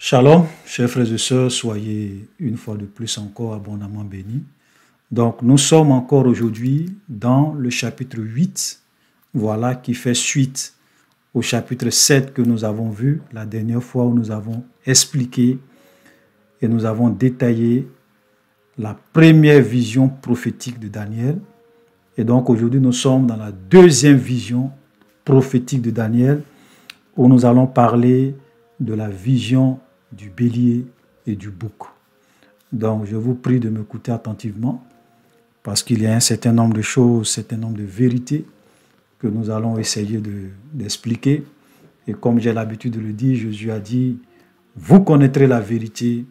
Shalom, chers frères et sœurs, soyez une fois de plus encore abondamment bénis. Donc, nous sommes encore aujourd'hui dans le chapitre 8, voilà, qui fait suite au chapitre 7 que nous avons vu la dernière fois où nous avons expliqué et nous avons détaillé la première vision prophétique de Daniel. Et donc, aujourd'hui, nous sommes dans la deuxième vision prophétique de Daniel où nous allons parler de la vision du bélier et du bouc. Donc, je vous prie de m'écouter attentivement parce qu'il y a un certain nombre de choses, un certain nombre de vérités que nous allons essayer d'expliquer. Et comme j'ai l'habitude de le dire, Jésus a dit, vous connaîtrez la vérité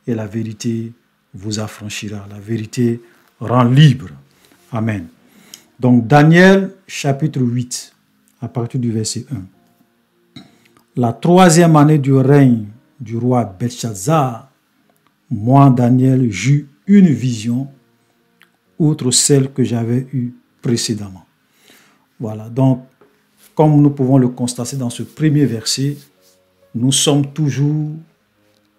et la vérité vous affranchira. La vérité rend libre. Amen. Donc, Daniel, chapitre 8, à partir du verset 1. La troisième année du règne du roi Belshazzar, moi, Daniel, j'eus une vision, outre celle que j'avais eue précédemment. Voilà, donc, comme nous pouvons le constater dans ce premier verset, nous sommes toujours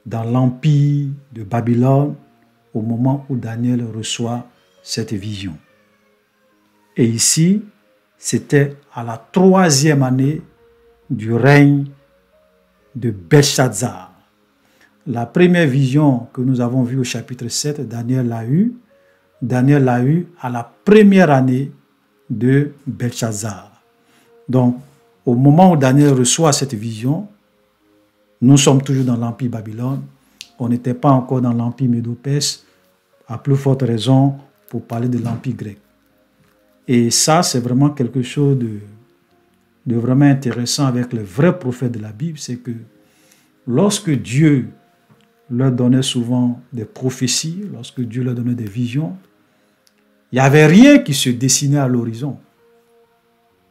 dans l'empire de Babylone au moment où Daniel reçoit cette vision. Et ici, c'était à la troisième année du règne de Belshazzar. La première vision que nous avons vue au chapitre 7, Daniel l'a eue à la première année de Belshazzar. Donc, au moment où Daniel reçoit cette vision, nous sommes toujours dans l'empire Babylone. On n'était pas encore dans l'empire Médo-Perse, à plus forte raison pour parler de l'empire grec. Et ça, c'est vraiment quelque chose de vraiment intéressant avec les vrais prophètes de la Bible, c'est que lorsque Dieu leur donnait souvent des prophéties, lorsque Dieu leur donnait des visions, il n'y avait rien qui se dessinait à l'horizon.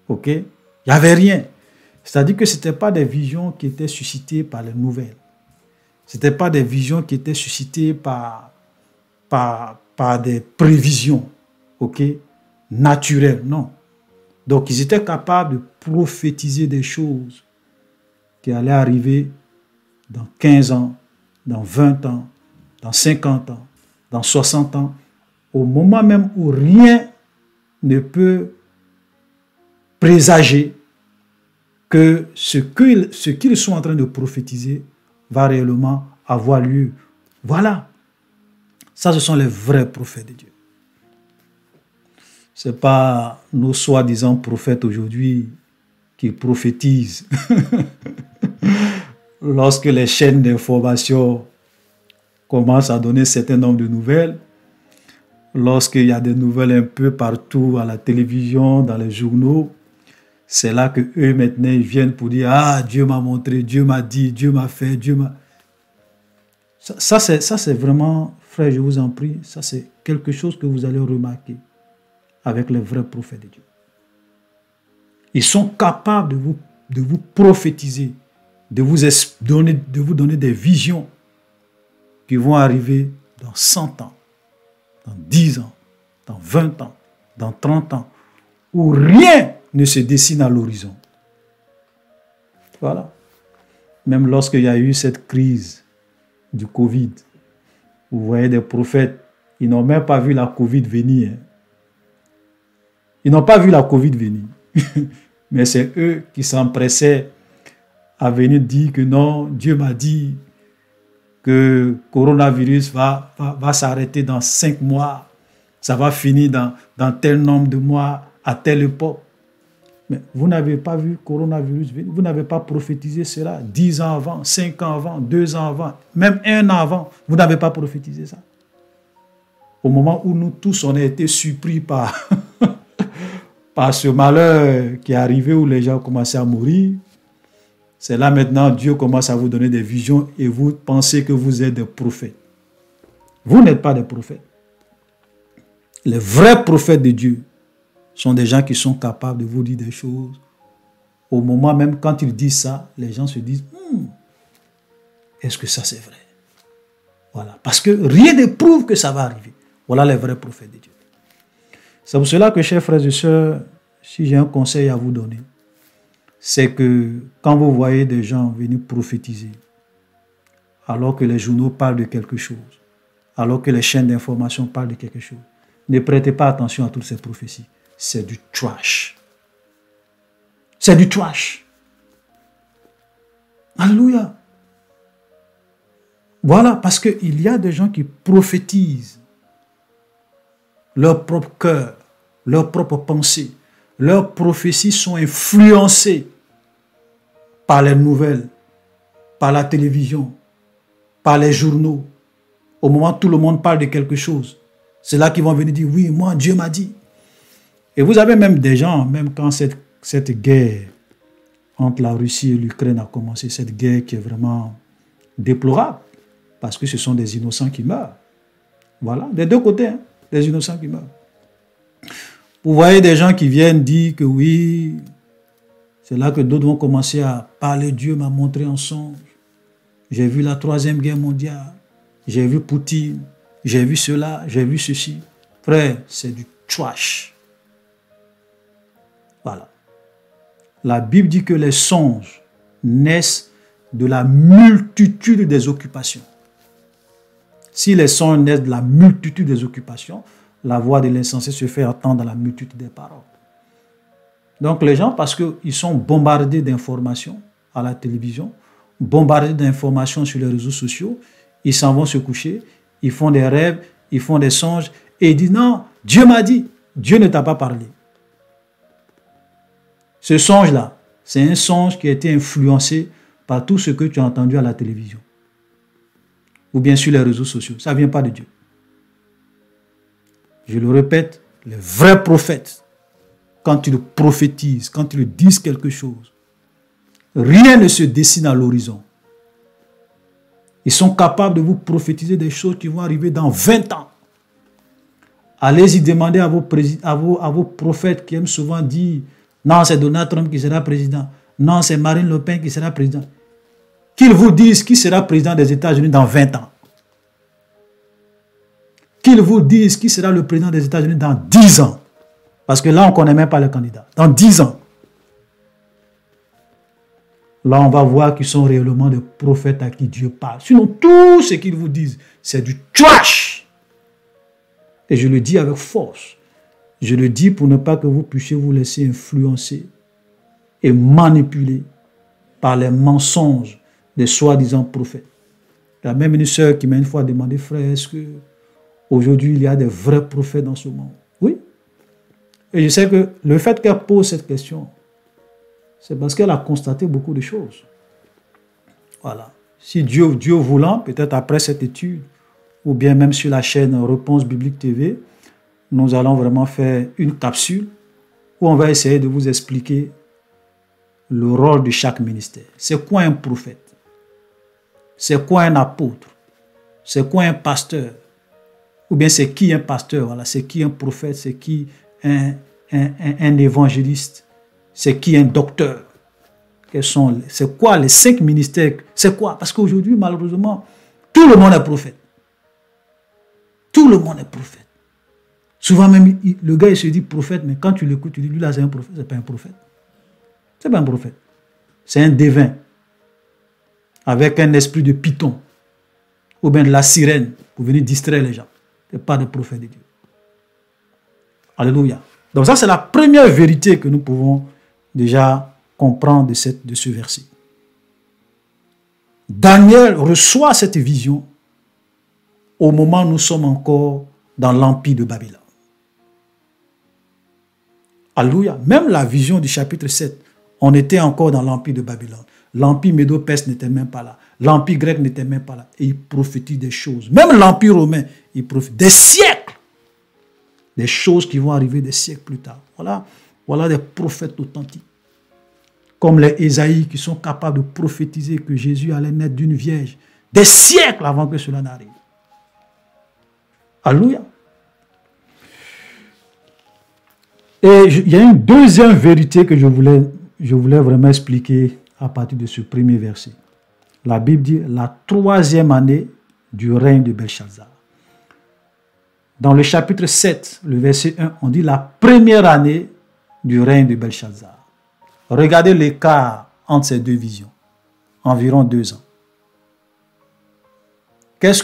Ok? Il n'y avait rien. C'est-à-dire que ce n'étaient pas des visions qui étaient suscitées par les nouvelles. Ce n'étaient pas des visions qui étaient suscitées par des prévisions, ok, naturelles, non. Donc, ils étaient capables de prophétiser des choses qui allaient arriver dans 15 ans, dans 20 ans, dans 50 ans, dans 60 ans, au moment même où rien ne peut présager que ce qu'ils sont en train de prophétiser va réellement avoir lieu. Voilà. Ça, ce sont les vrais prophètes de Dieu. Ce n'est pas nos soi-disant prophètes aujourd'hui qui prophétisent. Lorsque les chaînes d'information commencent à donner un certain nombre de nouvelles, lorsqu'il y a des nouvelles un peu partout à la télévision, dans les journaux, c'est là que eux maintenant ils viennent pour dire « Ah, Dieu m'a montré, Dieu m'a dit, Dieu m'a fait, Dieu m'a... » Ça c'est vraiment, frère, je vous en prie, ça c'est quelque chose que vous allez remarquer avec les vrais prophètes de Dieu. Ils sont capables de vous prophétiser, de vous donner des visions qui vont arriver dans 100 ans, dans 10 ans, dans 20 ans, dans 30 ans, où rien ne se dessine à l'horizon. Voilà. Même lorsqu'il y a eu cette crise du Covid, vous voyez des prophètes, ils n'ont même pas vu la Covid venir. Ils n'ont pas vu la Covid venir. Mais c'est eux qui s'empressaient à venir dire que non, Dieu m'a dit que le coronavirus va s'arrêter dans 5 mois. Ça va finir dans tel nombre de mois, à telle époque. Mais vous n'avez pas vu le coronavirus venir. Vous n'avez pas prophétisé cela 10 ans avant, 5 ans avant, 2 ans avant, même 1 an avant. Vous n'avez pas prophétisé ça. Au moment où nous tous, on a été surpris par ce malheur qui est arrivé où les gens ont commencé à mourir, c'est là maintenant Dieu commence à vous donner des visions et vous pensez que vous êtes des prophètes. Vous n'êtes pas des prophètes. Les vrais prophètes de Dieu sont des gens qui sont capables de vous dire des choses. Au moment même quand ils disent ça, les gens se disent est-ce que ça c'est vrai? Voilà. Parce que rien ne prouve que ça va arriver. Voilà les vrais prophètes de Dieu. C'est pour cela que, chers frères et sœurs, si j'ai un conseil à vous donner, c'est que quand vous voyez des gens venir prophétiser, alors que les journaux parlent de quelque chose, alors que les chaînes d'information parlent de quelque chose. Ne prêtez pas attention à toutes ces prophéties. C'est du trash. C'est du trash. Alléluia. Voilà, parce qu'il y a des gens qui prophétisent leur propre cœur, leurs propres pensées. Leurs prophéties sont influencées par les nouvelles, par la télévision, par les journaux. Au moment où tout le monde parle de quelque chose, c'est là qu'ils vont venir dire, oui, moi, Dieu m'a dit. Et vous avez même des gens, même quand cette guerre entre la Russie et l'Ukraine a commencé, cette guerre qui est vraiment déplorable, parce que ce sont des innocents qui meurent. Voilà, des deux côtés, hein, des innocents qui meurent. Vous voyez des gens qui viennent dire que oui, c'est là que d'autres vont commencer à parler, Dieu m'a montré en songe. J'ai vu la 3e guerre mondiale, j'ai vu Poutine, j'ai vu cela, j'ai vu ceci. Frère, c'est du trash. Voilà. La Bible dit que les songes naissent de la multitude des occupations. Si les songes naissent de la multitude des occupations, la voix de l'insensé se fait entendre dans la multitude des paroles. Donc les gens, parce qu'ils sont bombardés d'informations à la télévision, bombardés d'informations sur les réseaux sociaux, ils s'en vont se coucher, ils font des rêves, ils font des songes, et ils disent non, Dieu m'a dit, Dieu ne t'a pas parlé. Ce songe-là, c'est un songe qui a été influencé par tout ce que tu as entendu à la télévision. Ou bien sur les réseaux sociaux. Ça ne vient pas de Dieu. Je le répète, les vrais prophètes, quand ils prophétisent, quand ils disent quelque chose, rien ne se dessine à l'horizon. Ils sont capables de vous prophétiser des choses qui vont arriver dans 20 ans. Allez-y demander à vos prophètes qui aiment souvent dire non, c'est Donald Trump qui sera président. Non, c'est Marine Le Pen qui sera président. Qu'ils vous disent qui sera président des États-Unis dans 20 ans. Qu'ils vous disent qui sera le président des États-Unis dans 10 ans. Parce que là, on ne connaît même pas le candidat. Dans 10 ans. Là, on va voir qu'ils sont réellement des prophètes à qui Dieu parle. Sinon, tout ce qu'ils vous disent, c'est du trash. Et je le dis avec force. Je le dis pour ne pas que vous puissiez vous laisser influencer et manipuler par les mensonges des soi-disant prophètes. Il y a même une sœur qui m'a une fois demandé, frère, est-ce que aujourd'hui il y a des vrais prophètes dans ce monde? Oui. Et je sais que le fait qu'elle pose cette question, c'est parce qu'elle a constaté beaucoup de choses. Voilà. Si Dieu voulant, peut-être après cette étude, ou bien même sur la chaîne Réponse Biblique TV, nous allons vraiment faire une capsule où on va essayer de vous expliquer le rôle de chaque ministère. C'est quoi un prophète? C'est quoi un apôtre? C'est quoi un pasteur? Ou bien c'est qui un pasteur? Voilà. C'est qui un prophète? C'est qui un évangéliste? C'est qui un docteur? C'est quoi les 5 ministères? C'est quoi? Parce qu'aujourd'hui, malheureusement, tout le monde est prophète. Tout le monde est prophète. Souvent même, le gars il se dit prophète, mais quand tu l'écoutes, tu dis, lui là c'est un prophète. C'est pas un prophète. C'est pas un prophète. C'est un devin. Avec un esprit de python. Ou bien de la sirène, pour venir distraire les gens. C'est pas de prophète de Dieu. Alléluia. Donc ça c'est la première vérité que nous pouvons déjà comprendre de ce verset. Daniel reçoit cette vision au moment où nous sommes encore dans l'empire de Babylone. Alléluia. Même la vision du chapitre 7, on était encore dans l'empire de Babylone. L'empire médo-perse n'était même pas là. L'empire grec n'était même pas là. Et il prophétise des choses. Même l'empire romain, il prophétise des siècles. Des choses qui vont arriver des siècles plus tard. Voilà des prophètes authentiques. Comme les Ésaïe qui sont capables de prophétiser que Jésus allait naître d'une vierge des siècles avant que cela n'arrive. Alléluia. Et il y a une deuxième vérité que je voulais vraiment expliquer à partir de ce premier verset. La Bible dit la 3e année du règne de Belshazzar. Dans le chapitre 7, le verset 1, on dit la première année du règne de Belshazzar. Regardez l'écart entre ces deux visions. Environ 2 ans. Qu'est-ce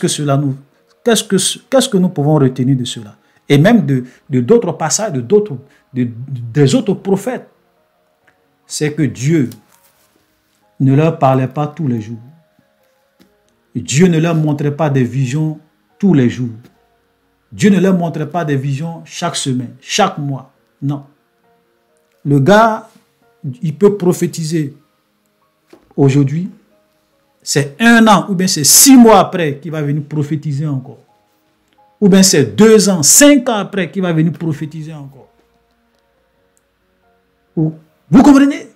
que nous pouvons retenir de cela? Et même de d'autres passages, des autres prophètes. C'est que Dieu ne leur parlait pas tous les jours. Dieu ne leur montrait pas des visions tous les jours. Dieu ne leur montrait pas des visions chaque semaine, chaque mois. Non. Le gars, il peut prophétiser aujourd'hui. C'est 1 an ou bien c'est 6 mois après qu'il va venir prophétiser encore. Ou bien c'est 2 ans, 5 ans après qu'il va venir prophétiser encore. Vous comprenez?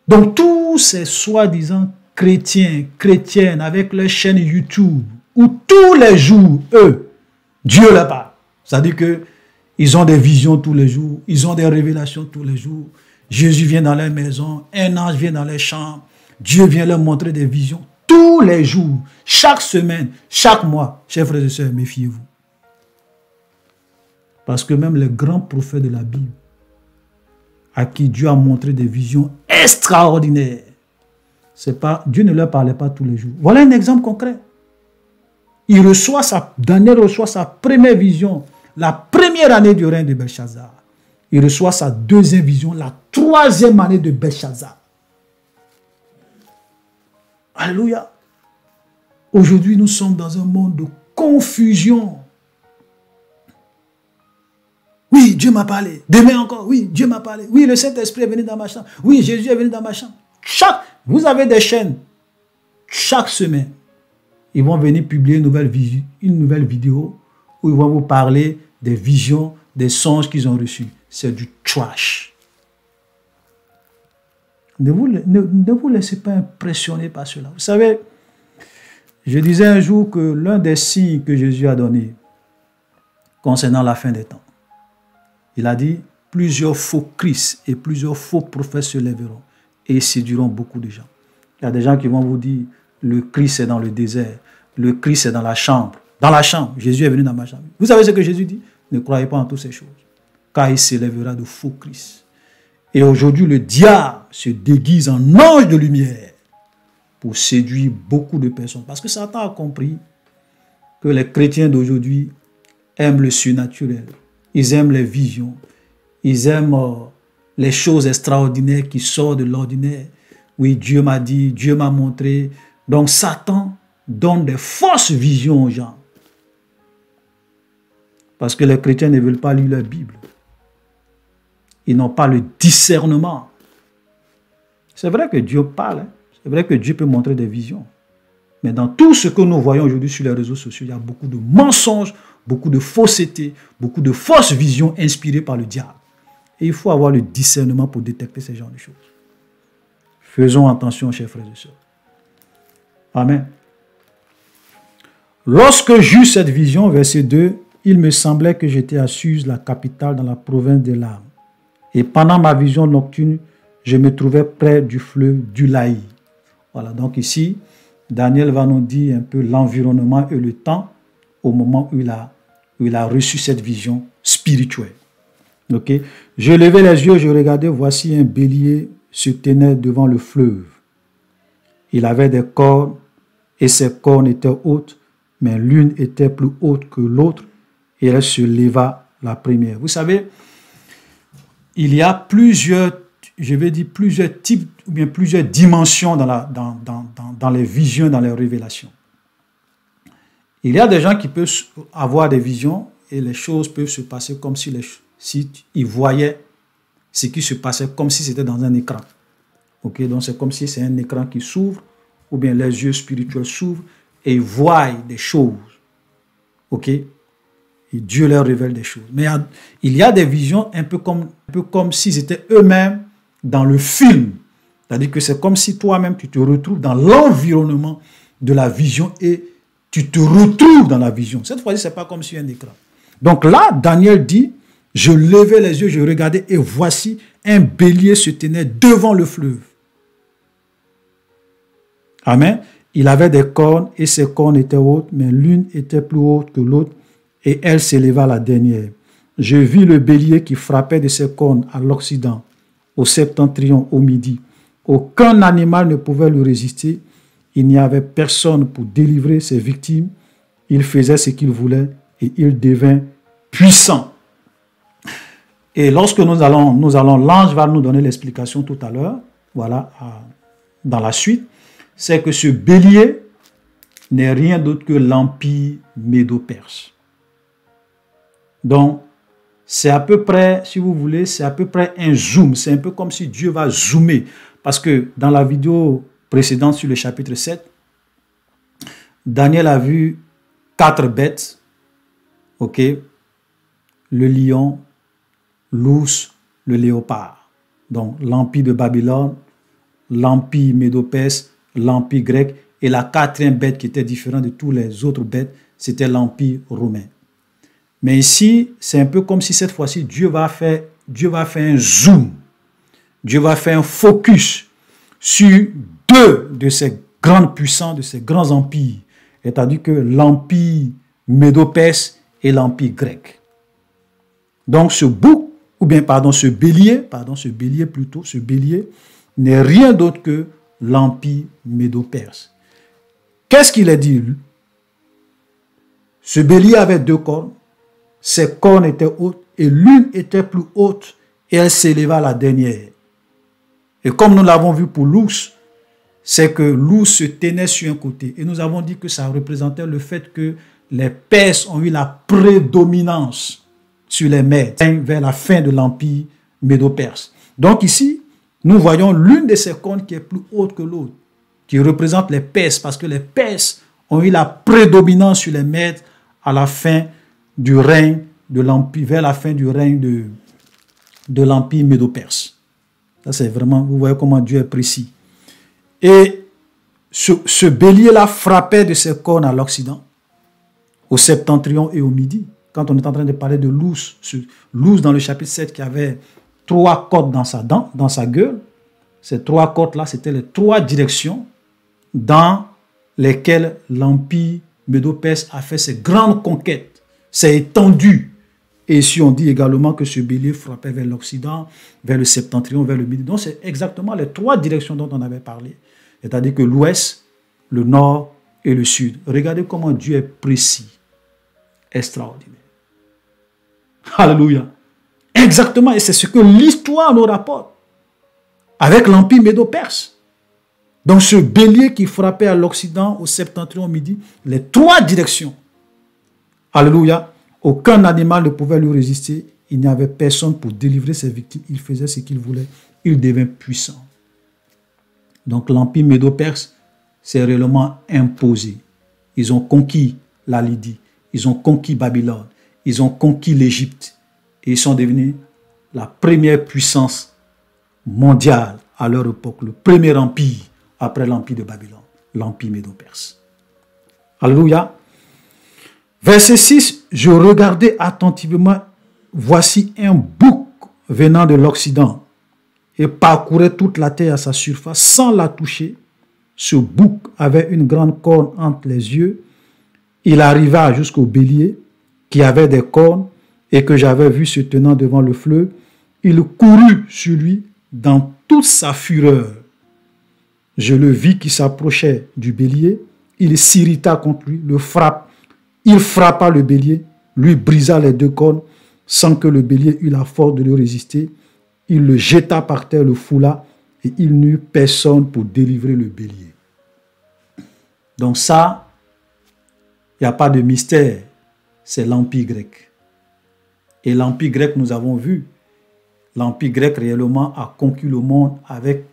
Donc tous ces soi-disant chrétiens, chrétiennes avec leur chaîne YouTube, où tous les jours, eux, Dieu leur parle. C'est-à-dire qu'ils ont des visions tous les jours, ils ont des révélations tous les jours. Jésus vient dans leur maison, un ange vient dans leur chambre, Dieu vient leur montrer des visions tous les jours, chaque semaine, chaque mois. Chers frères et sœurs, méfiez-vous. Parce que même les grands prophètes de la Bible, à qui Dieu a montré des visions extraordinaires, Dieu ne leur parlait pas tous les jours. Voilà un exemple concret. Daniel reçoit sa première vision, la première année du règne de Belshazzar. Il reçoit sa deuxième vision, la 3e année de Belshazzar. Alléluia. Aujourd'hui, nous sommes dans un monde de confusion. Oui, Dieu m'a parlé. Demain encore, oui, Dieu m'a parlé. Oui, le Saint-Esprit est venu dans ma chambre. Oui, Jésus est venu dans ma chambre. Vous avez des chaînes. Chaque semaine, ils vont venir publier une nouvelle vidéo où ils vont vous parler des visions, des songes qu'ils ont reçus. C'est du trash. Ne vous laissez pas impressionner par cela. Vous savez, je disais un jour que l'un des signes que Jésus a donné concernant la fin des temps, il a dit, plusieurs faux Christ et plusieurs faux prophètes se lèveront et séduiront beaucoup de gens. Il y a des gens qui vont vous dire, le Christ est dans le désert, le Christ est dans la chambre. Dans la chambre, Jésus est venu dans ma chambre. Vous savez ce que Jésus dit? Ne croyez pas en toutes ces choses, car il s'élèvera de faux Christ. Et aujourd'hui, le diable se déguise en ange de lumière pour séduire beaucoup de personnes. Parce que Satan a compris que les chrétiens d'aujourd'hui aiment le surnaturel. Ils aiment les visions. Ils aiment les choses extraordinaires qui sortent de l'ordinaire. Oui, Dieu m'a dit, Dieu m'a montré. Donc Satan donne des fausses visions aux gens. Parce que les chrétiens ne veulent pas lire leur Bible. Ils n'ont pas le discernement. C'est vrai que Dieu parle. Hein? C'est vrai que Dieu peut montrer des visions. Mais dans tout ce que nous voyons aujourd'hui sur les réseaux sociaux, il y a beaucoup de mensonges, beaucoup de fausseté, beaucoup de fausses visions inspirées par le diable. Et il faut avoir le discernement pour détecter ces genres de choses. Faisons attention, chers frères et sœurs. Amen. Lorsque j'eus cette vision, verset 2, il me semblait que j'étais à Suse, la capitale dans la province des larmes. Et pendant ma vision nocturne, je me trouvais près du fleuve d'Ulaï. Voilà, donc ici, Daniel va nous dire un peu l'environnement et le temps au moment où il a reçu cette vision spirituelle. Okay? Je levais les yeux, je regardais, voici un bélier se tenait devant le fleuve. Il avait des cornes et ses cornes étaient hautes, mais l'une était plus haute que l'autre et elle se leva la première. Vous savez, il y a plusieurs types ou bien plusieurs dimensions dans les visions, dans les révélations. Il y a des gens qui peuvent avoir des visions et les choses peuvent se passer comme si ils voyaient ce qui se passait comme si c'était dans un écran. Okay? Donc c'est comme si c'est un écran qui s'ouvre ou bien les yeux spirituels s'ouvrent et ils voient des choses. Ok? Et Dieu leur révèle des choses. Mais il y a des visions un peu comme s'ils étaient eux-mêmes dans le film. C'est-à-dire que c'est comme si toi-même tu te retrouves dans l'environnement de la vision et tu te retrouves dans la vision. Cette fois-ci, ce n'est pas comme sur un écran. Donc là, Daniel dit, je levais les yeux, je regardais et voici un bélier se tenait devant le fleuve. Amen. Il avait des cornes et ses cornes étaient hautes, mais l'une était plus haute que l'autre et elle s'éleva la dernière. Je vis le bélier qui frappait de ses cornes à l'Occident, au septentrion, au midi. Aucun animal ne pouvait lui résister il n'y avait personne pour délivrer ses victimes. Il faisait ce qu'il voulait et il devint puissant. Et lorsque nous allons, l'ange va nous donner l'explication tout à l'heure, voilà, dans la suite, c'est que ce bélier n'est rien d'autre que l'empire médo-perse. Donc, c'est à peu près, si vous voulez, c'est à peu près un zoom. C'est un peu comme si Dieu va zoomer. Parce que dans la vidéo précédente sur le chapitre 7, Daniel a vu 4 bêtes. Ok, le lion, l'ours, le léopard. Donc, l'empire de Babylone, l'empire médo-perse, l'empire grec. Et la 4e bête qui était différente de tous les autres bêtes, c'était l'empire romain. Mais ici, c'est un peu comme si cette fois-ci, Dieu va faire un zoom. Dieu va faire un focus sur 2 de ces grandes puissances, de ces grands empires. C'est-à-dire que l'empire médo-perse et l'empire grec. Donc ce bouc, ou bien pardon, ce bélier n'est rien d'autre que l'empire médo-perse. Qu'est-ce qu'il a dit? Ce bélier avait 2 cornes. Ses cornes étaient hautes et l'une était plus haute et elle s'éleva à la dernière. Et comme nous l'avons vu pour l'ours, c'est que l'ours se tenait sur un côté. Et nous avons dit que ça représentait le fait que les Perses ont eu la prédominance sur les Mèdes vers la fin de l'empire médo-perse. Donc ici, nous voyons l'une de ces cornes qui est plus haute que l'autre, qui représente les Perses, parce que les Perses ont eu la prédominance sur les Mèdes à la fin du règne de l'empire, vers la fin du règne de l'empire médo-perse. Ça c'est vraiment, vous voyez comment Dieu est précis. Et ce bélier-là frappait de ses cornes à l'Occident, au septentrion et au midi. Quand on est en train de parler de l'ours, l'ours dans le chapitre 7 qui avait 3 côtes dans sa gueule, ces 3 côtes-là, c'était les 3 directions dans lesquelles l'empire médo-perse a fait ses grandes conquêtes. C'est étendu. Et ici, on dit également que ce bélier frappait vers l'Occident, vers le septentrion, vers le midi. Donc, c'est exactement les 3 directions dont on avait parlé. C'est-à-dire que l'ouest, le nord et le sud. Regardez comment Dieu est précis. Extraordinaire. Alléluia. Exactement. Et c'est ce que l'histoire nous rapporte avec l'empire médo-perse. Donc, ce bélier qui frappait à l'Occident, au septentrion, au midi, les 3 directions. Alléluia. Aucun animal ne pouvait lui résister. Il n'y avait personne pour délivrer ses victimes. Il faisait ce qu'il voulait. Il devint puissant. Donc l'empire médo-perse s'est réellement imposé. Ils ont conquis la Lydie. Ils ont conquis Babylone. Ils ont conquis l'Égypte. Et ils sont devenus la première puissance mondiale à leur époque. Le premier empire après l'empire de Babylone. L'empire médo-perse. Alléluia. Verset 6, je regardais attentivement, voici un bouc venant de l'Occident et parcourait toute la terre à sa surface sans la toucher. Ce bouc avait une grande corne entre les yeux. Il arriva jusqu'au bélier qui avait des cornes et que j'avais vu se tenant devant le fleuve. Il courut sur lui dans toute sa fureur. Je le vis qui s'approchait du bélier. Il s'irrita contre lui, le frappe. Il frappa le bélier, lui brisa les 2 cornes, sans que le bélier eût la force de lui résister. Il le jeta par terre, le foula, et il n'eut personne pour délivrer le bélier. Donc ça, il n'y a pas de mystère, c'est l'empire grec. Et l'empire grec, nous avons vu, l'empire grec réellement a conquis le monde avec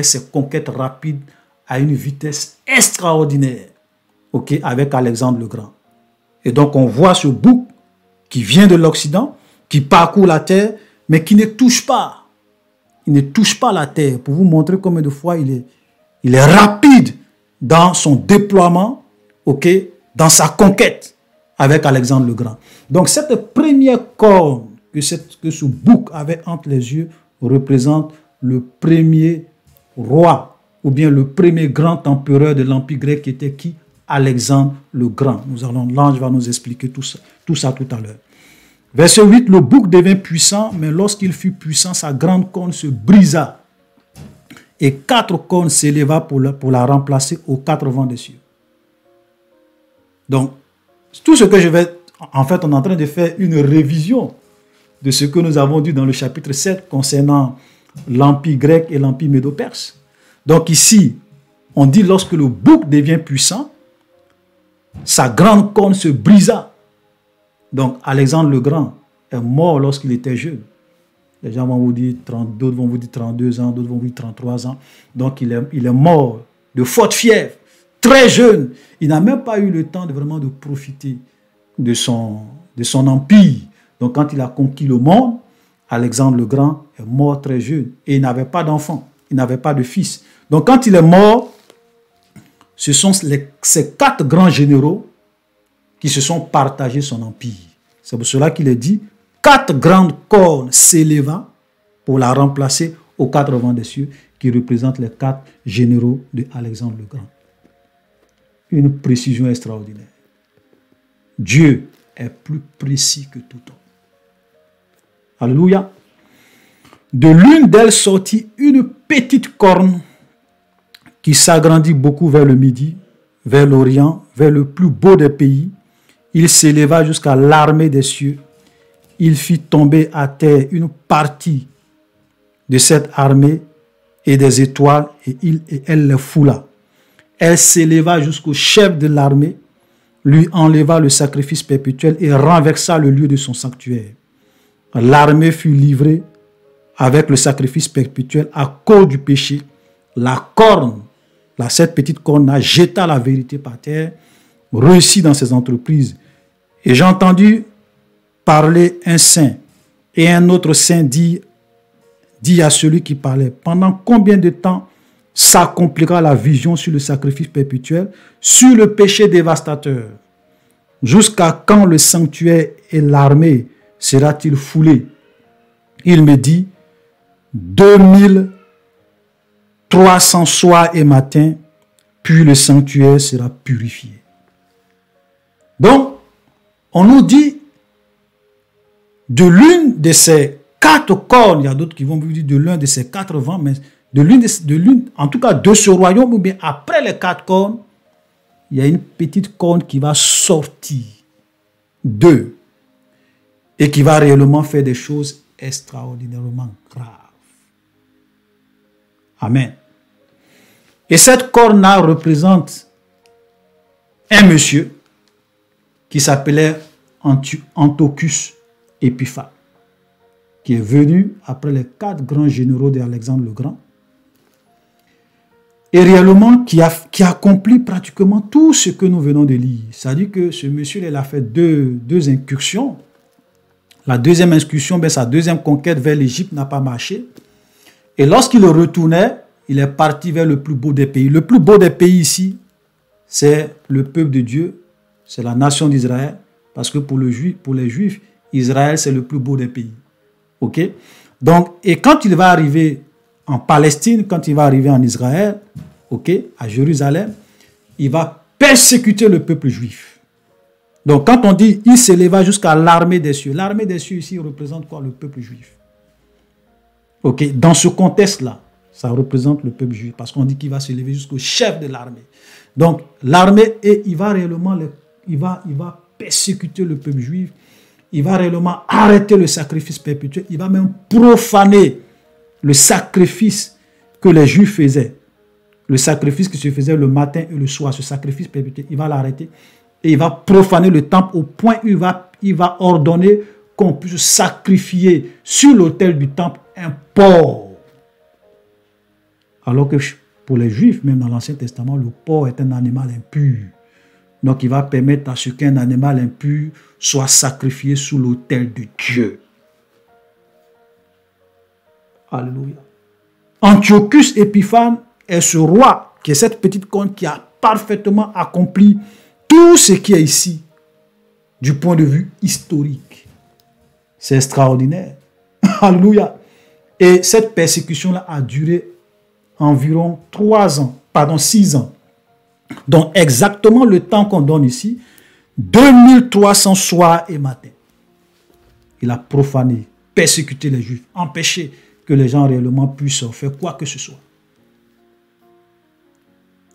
ses conquêtes rapides à une vitesse extraordinaire, ok, avec Alexandre le Grand. Et donc, on voit ce bouc qui vient de l'Occident, qui parcourt la terre, mais qui ne touche pas. Il ne touche pas la terre. Pour vous montrer combien de fois il est rapide dans son déploiement, ok, dans sa conquête avec Alexandre le Grand. Donc, cette première corne que ce bouc avait entre les yeux représente le premier roi, ou bien le premier grand empereur de l'Empire grec qui était qui? Alexandre le Grand. L'ange va nous expliquer tout ça tout à l'heure. Verset 8, le bouc devint puissant, mais lorsqu'il fut puissant, sa grande corne se brisa et 4 cornes s'éleva pour la remplacer aux 4 vents des cieux. Donc, tout ce que je vais... En fait, on est en train de faire une révision de ce que nous avons dit dans le chapitre 7 concernant l'Empire grec et l'Empire médo-perse. Donc ici, on dit lorsque le bouc devient puissant, sa grande corne se brisa. Donc Alexandre le Grand est mort lorsqu'il était jeune. Les gens vont vous dire 30, d'autres vont vous dire 32 ans, d'autres vont vous dire 33 ans. Donc il est mort de forte fièvre, très jeune. Il n'a même pas eu le temps vraiment de profiter de son empire. Donc quand il a conquis le monde, Alexandre le Grand est mort très jeune et il n'avait pas d'enfant, il n'avait pas de fils. Donc quand il est mort, ce sont ces 4 grands généraux qui se sont partagés son empire. C'est pour cela qu'il est dit, 4 grandes cornes s'éleva pour la remplacer aux 4 vents des cieux qui représentent les 4 généraux de Alexandre le Grand. Une précision extraordinaire. Dieu est plus précis que tout homme. Alléluia. De l'une d'elles sortit une petite corne qui s'agrandit beaucoup vers le midi, vers l'Orient, vers le plus beau des pays. Il s'éleva jusqu'à l'armée des cieux. Il fit tomber à terre une partie de cette armée et des étoiles, et elle les foula. Elle s'éleva jusqu'au chef de l'armée, lui enleva le sacrifice perpétuel et renversa le lieu de son sanctuaire. L'armée fut livrée avec le sacrifice perpétuel à cause du péché. La corne, cette petite corne, jeta la vérité par terre, réussit dans ses entreprises. Et j'ai entendu parler un saint, et un autre saint dit à celui qui parlait, pendant combien de temps s'accomplira la vision sur le sacrifice perpétuel, sur le péché dévastateur? Jusqu'à quand le sanctuaire et l'armée sera-t-il foulé? Il me dit, 2300 soirs et matins, puis le sanctuaire sera purifié. Donc, on nous dit, de l'une de ces 4 cornes, il y a d'autres qui vont vous dire de l'un de ces 4 vents, mais en tout cas de ce royaume, ou bien après les 4 cornes, il y a une petite corne qui va sortir d'eux et qui va réellement faire des choses extraordinairement graves. Amen. Et cette corne-là représente un monsieur qui s'appelait Antiochus Épiphanes, qui est venu après les 4 grands généraux d'Alexandre le Grand, et réellement qui accomplit pratiquement tout ce que nous venons de lire. C'est-à-dire que ce monsieur, il a fait deux incursions. La deuxième incursion, sa deuxième conquête vers l'Égypte n'a pas marché. Et lorsqu'il retournait, il est parti vers le plus beau des pays. Le plus beau des pays ici, c'est le peuple de Dieu, c'est la nation d'Israël, parce que pour les Juifs, Israël, c'est le plus beau des pays. Ok? Donc, et quand il va arriver en Palestine, quand il va arriver en Israël, ok, à Jérusalem, il va persécuter le peuple juif. Donc, quand on dit, il s'éleva jusqu'à l'armée des cieux. L'armée des cieux ici représente quoi? Le peuple juif. Ok, dans ce contexte-là, ça représente le peuple juif, parce qu'on dit qu'il va s'élever jusqu'au chef de l'armée. Donc, l'armée, et il va réellement, il va persécuter le peuple juif. Il va réellement arrêter le sacrifice perpétuel. Il va même profaner le sacrifice que les Juifs faisaient. Le sacrifice qui se faisait le matin et le soir, ce sacrifice perpétuel, il va l'arrêter. Et il va profaner le temple au point où il va ordonner qu'on puisse sacrifier sur l'autel du temple un porc. Alors que pour les Juifs, même dans l'Ancien Testament, le porc est un animal impur. Donc il va permettre à ce qu'un animal impur soit sacrifié sous l'autel de Dieu. Alléluia. Antiochus Épiphanes est ce roi, qui est cette petite corne qui a parfaitement accompli tout ce qui est ici, du point de vue historique. C'est extraordinaire. Alléluia. Et cette persécution-là a duré environ 6 ans. Donc exactement le temps qu'on donne ici, 2300 soirs et matins. Il a profané, persécuté les Juifs, empêché que les gens réellement puissent faire quoi que ce soit.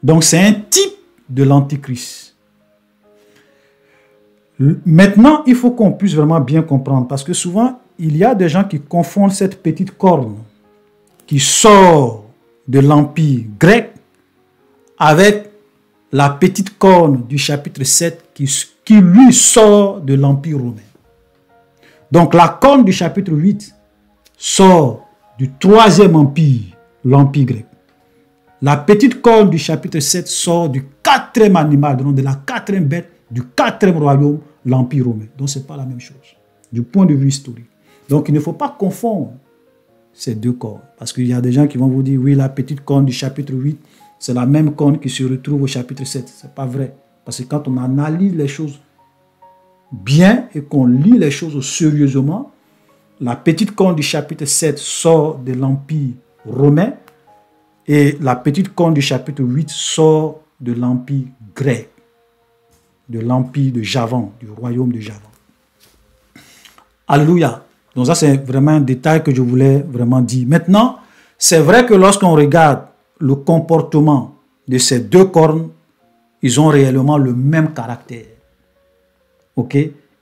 Donc c'est un type de l'antichrist. Maintenant, il faut qu'on puisse vraiment bien comprendre, parce que souvent, il y a des gens qui confondent cette petite corne qui sort de l'Empire grec avec la petite corne du chapitre 7 qui lui sort de l'Empire romain. Donc la corne du chapitre 8 sort du troisième empire, l'Empire grec. La petite corne du chapitre 7 sort du quatrième animal, de la quatrième bête, du quatrième royaume, l'Empire romain. Donc ce n'est pas la même chose, du point de vue historique. Donc il ne faut pas confondre ces deux cornes. Parce qu'il y a des gens qui vont vous dire, oui, la petite corne du chapitre 8, c'est la même corne qui se retrouve au chapitre 7. Ce n'est pas vrai. Parce que quand on analyse les choses bien et qu'on lit les choses sérieusement, la petite corne du chapitre 7 sort de l'Empire romain et la petite corne du chapitre 8 sort de l'Empire grec, de l'Empire de Javan, du royaume de Javan. Alléluia. Donc ça, c'est vraiment un détail que je voulais vraiment dire. Maintenant, c'est vrai que lorsqu'on regarde le comportement de ces deux cornes, ils ont réellement le même caractère. Ok?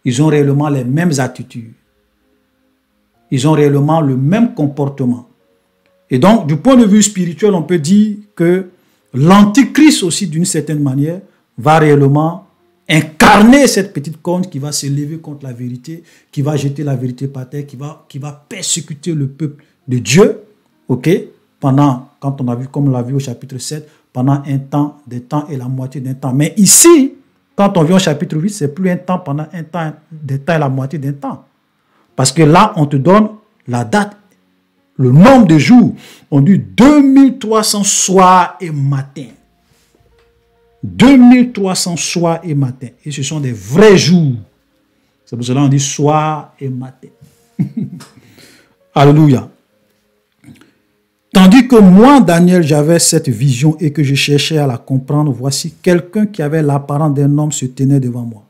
Ils ont réellement les mêmes attitudes. Ils ont réellement le même comportement. Et donc, du point de vue spirituel, on peut dire que l'antichrist aussi, d'une certaine manière, va réellement incarner cette petite corne qui va se lever contre la vérité, qui va jeter la vérité par terre, qui va persécuter le peuple de Dieu, ok? Pendant, quand on a vu, comme on l'a vu au chapitre 7, pendant un temps, des temps et la moitié d'un temps. Mais ici, quand on vient au chapitre 8, c'est plus un temps pendant un temps, des temps et la moitié d'un temps. Parce que là, on te donne la date, le nombre de jours. On dit 2300 soirs et matins. 2300 soirs et matins. Et ce sont des vrais jours. C'est pour cela qu'on dit soir et matin. Alléluia. Tandis que moi, Daniel, j'avais cette vision et que je cherchais à la comprendre, voici quelqu'un qui avait l'apparence d'un homme se tenait devant moi.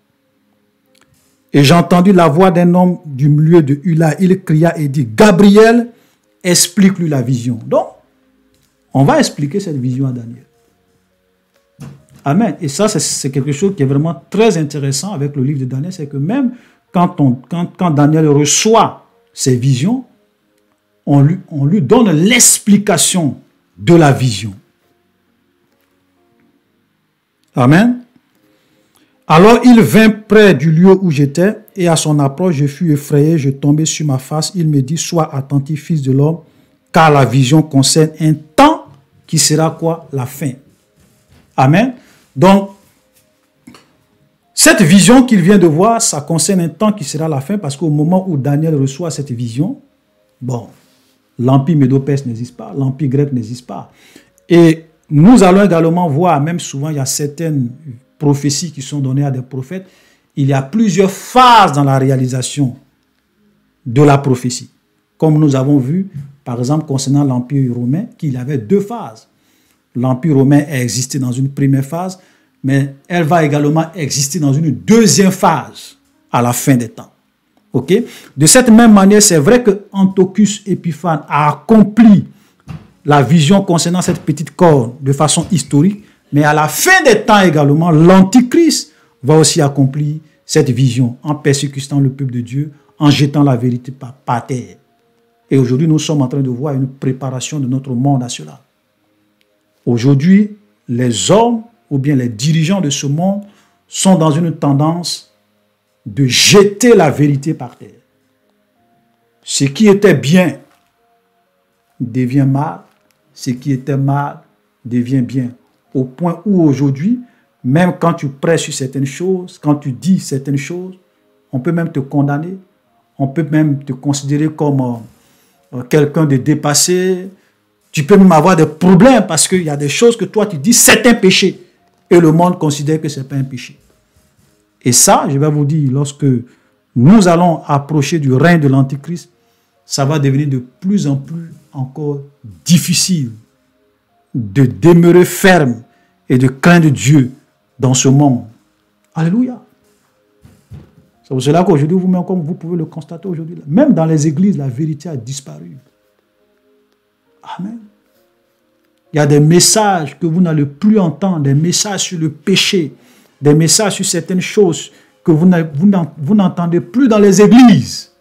Et j'ai entendu la voix d'un homme du milieu de Ula. Il cria et dit, Gabriel, explique-lui la vision. Donc, on va expliquer cette vision à Daniel. Amen. Et ça, c'est quelque chose qui est vraiment très intéressant avec le livre de Daniel, c'est que même quand Daniel reçoit ces visions, on lui donne l'explication de la vision. Amen. Alors il vint près du lieu où j'étais, et à son approche, je fus effrayé, je tombais sur ma face. Il me dit, sois attentif, fils de l'homme, car la vision concerne un temps qui sera quoi? La fin. Amen. Donc, cette vision qu'il vient de voir, ça concerne un temps qui sera la fin, parce qu'au moment où Daniel reçoit cette vision, bon, l'empire médo-perse n'existe pas, l'empire grec n'existe pas. Et nous allons également voir, même souvent, il y a certaines prophéties qui sont données à des prophètes, il y a plusieurs phases dans la réalisation de la prophétie. Comme nous avons vu, par exemple, concernant l'Empire romain, qu'il y avait deux phases. L'Empire romain a existé dans une première phase, mais elle va également exister dans une deuxième phase à la fin des temps. Okay? De cette même manière, c'est vrai que Antiochus Épiphane a accompli la vision concernant cette petite corne de façon historique, mais à la fin des temps également, l'Antichrist va aussi accomplir cette vision en persécutant le peuple de Dieu, en jetant la vérité par terre. Et aujourd'hui, nous sommes en train de voir une préparation de notre monde à cela. Aujourd'hui, les hommes ou bien les dirigeants de ce monde sont dans une tendance de jeter la vérité par terre. Ce qui était bien devient mal, ce qui était mal devient bien. Au point où aujourd'hui, même quand tu prêches sur certaines choses, quand tu dis certaines choses, on peut même te condamner, on peut même te considérer comme quelqu'un de dépassé. Tu peux même avoir des problèmes parce qu'il y a des choses que toi tu dis, c'est un péché. Et le monde considère que ce n'est pas un péché. Et ça, je vais vous dire, lorsque nous allons approcher du règne de l'Antichrist, ça va devenir de plus en plus encore difficile de demeurer ferme et de craindre Dieu dans ce monde. Alléluia. C'est pour cela qu'aujourd'hui, vous-même, comme vous pouvez le constater aujourd'hui, même dans les églises, la vérité a disparu. Amen. Il y a des messages que vous n'allez plus entendre, des messages sur le péché, des messages sur certaines choses que vous n'entendez plus dans les églises.